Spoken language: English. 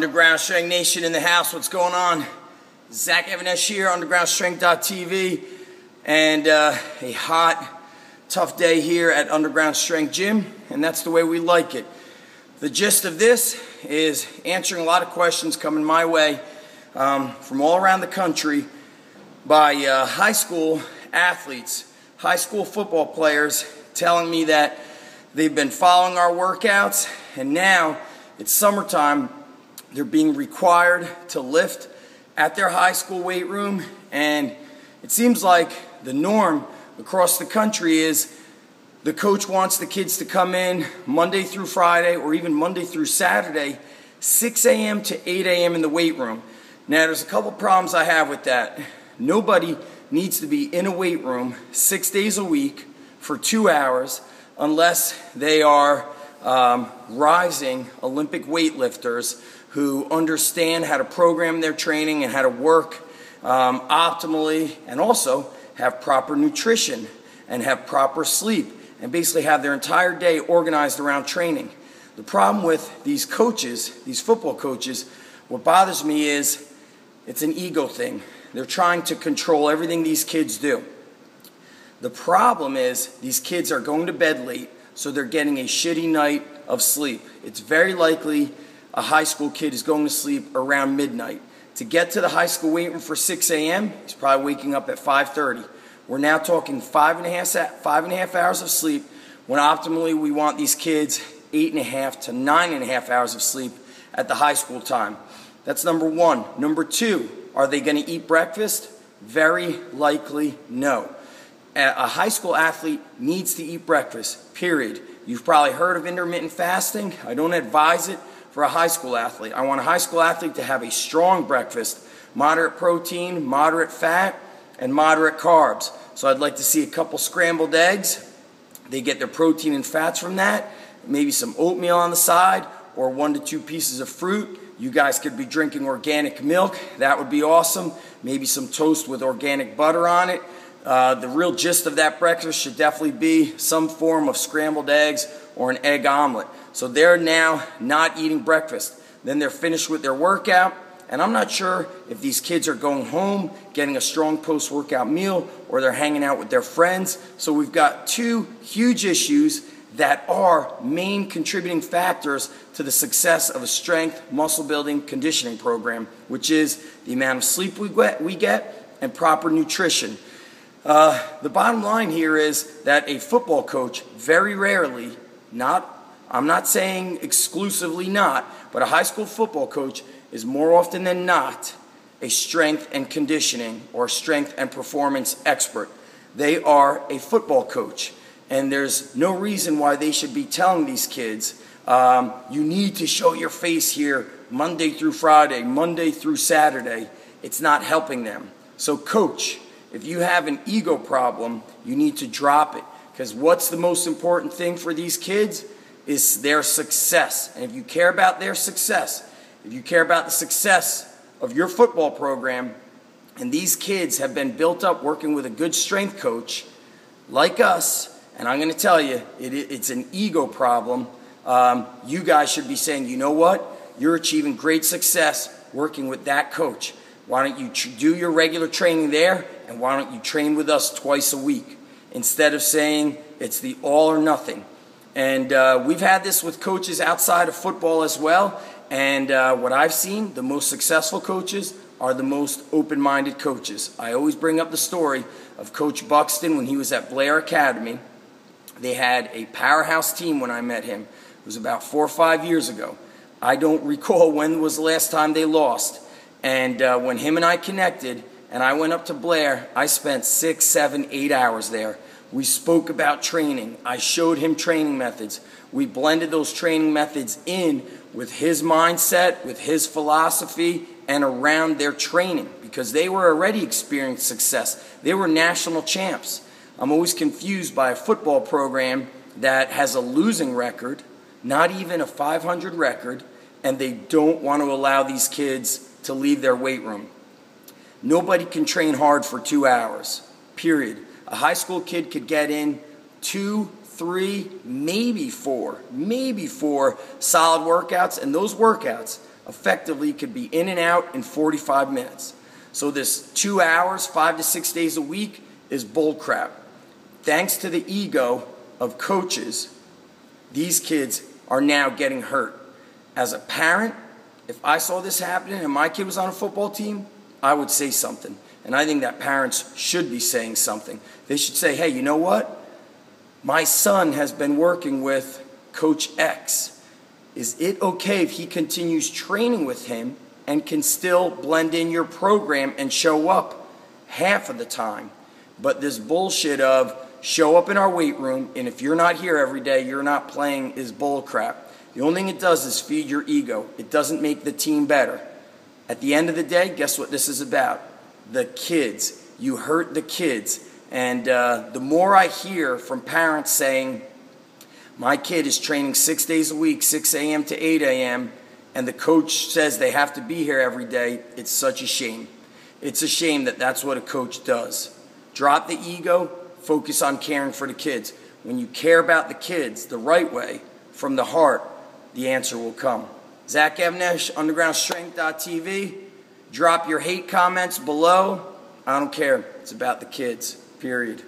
Underground Strength Nation in the house, what's going on? Zach Evanesh here, undergroundstrength.tv, and a hot, tough day here at Underground Strength Gym, and that's the way we like it. The gist of this is answering a lot of questions coming my way from all around the country by high school athletes, high school football players telling me that they've been following our workouts, and now it's summertime. They're being required to lift at their high school weight room, and it seems like the norm across the country is the coach wants the kids to come in Monday through Friday or even Monday through Saturday, 6 a.m. to 8 a.m. in the weight room. Now, there's a couple problems I have with that. Nobody needs to be in a weight room 6 days a week for 2 hours unless they are rising Olympic weightlifters who understand how to program their training and how to work optimally, and also have proper nutrition and have proper sleep and basically have their entire day organized around training. The problem with these coaches, these football coaches, what bothers me is it's an ego thing. They're trying to control everything these kids do. The problem is these kids are going to bed late, so they're getting a shitty night of sleep. It's very likely a high school kid is going to sleep around midnight. To get to the high school weight room for 6 a.m., he's probably waking up at 5:30. We're now talking 5.5 hours of sleep, when optimally we want these kids 8.5 to 9.5 hours of sleep at the high school time. That's number one. Number two, are they going to eat breakfast? Very likely no. A high school athlete needs to eat breakfast, period. You've probably heard of intermittent fasting. I don't advise it for a high school athlete. I want a high school athlete to have a strong breakfast, moderate protein, moderate fat, and moderate carbs. So I'd like to see a couple scrambled eggs. They get their protein and fats from that, maybe some oatmeal on the side, or 1 to 2 pieces of fruit. You guys could be drinking organic milk. That would be awesome. Maybe some toast with organic butter on it. The real gist of that breakfast should definitely be some form of scrambled eggs or an egg omelet. So they're now not eating breakfast. Then they're finished with their workout, and I'm not sure if these kids are going home, getting a strong post-workout meal, or they're hanging out with their friends. So we've got two huge issues that are main contributing factors to the success of a strength, muscle building, conditioning program, which is the amount of sleep we get and proper nutrition. The bottom line here is that a football coach very rarely, I'm not saying exclusively not, but a high school football coach is more often than not a strength and conditioning or strength and performance expert. They are a football coach, and there's no reason why they should be telling these kids, you need to show your face here Monday through Friday, Monday through Saturday. It's not helping them. So coach, if you have an ego problem, you need to drop it, because what's the most important thing for these kids is their success. And if you care about their success, if you care about the success of your football program, and these kids have been built up working with a good strength coach like us, and I'm going to tell you, it's an ego problem, you guys should be saying, you know what? You're achieving great success working with that coach. Why don't you do your regular training there, and why don't you train with us twice a week? Instead of saying it's the all or nothing. And we've had this with coaches outside of football as well, and what I've seen, the most successful coaches are the most open-minded coaches. I always bring up the story of Coach Buxton when he was at Blair Academy. They had a powerhouse team when I met him. It was about 4 or 5 years ago. I don't recall when was the last time they lost. And when him and I connected, and I went up to Blair, I spent 6, 7, 8 hours there. We spoke about training. I showed him training methods. We blended those training methods in with his mindset, with his philosophy, and around their training, because they were already experiencing success. They were national champs. I'm always confused by a football program that has a losing record, not even a 500 record, and they don't want to allow these kids to leave their weight room. Nobody can train hard for 2 hours, period. A high school kid could get in 2, 3, maybe four solid workouts, and those workouts effectively could be in and out in 45 minutes. So this 2 hours, 5 to 6 days a week is bull crap. Thanks to the ego of coaches, these kids are now getting hurt. As a parent, if I saw this happening and my kid was on a football team, I would say something. And I think that parents should be saying something. They should say, hey, you know what? My son has been working with Coach X. Is it okay if he continues training with him and can still blend in your program and show up half of the time? But this bullshit of show up in our weight room, and if you're not here every day, you're not playing is bull crap. The only thing it does is feed your ego. It doesn't make the team better. At the end of the day, guess what this is about? The kids. You hurt the kids. And the more I hear from parents saying, my kid is training 6 days a week, 6 a.m. to 8 a.m., and the coach says they have to be here every day, it's such a shame. It's a shame that that's what a coach does. Drop the ego, focus on caring for the kids. When you care about the kids the right way, from the heart, the answer will come. Zach Evnesh, undergroundstrength.tv. Drop your hate comments below. I don't care. It's about the kids, period.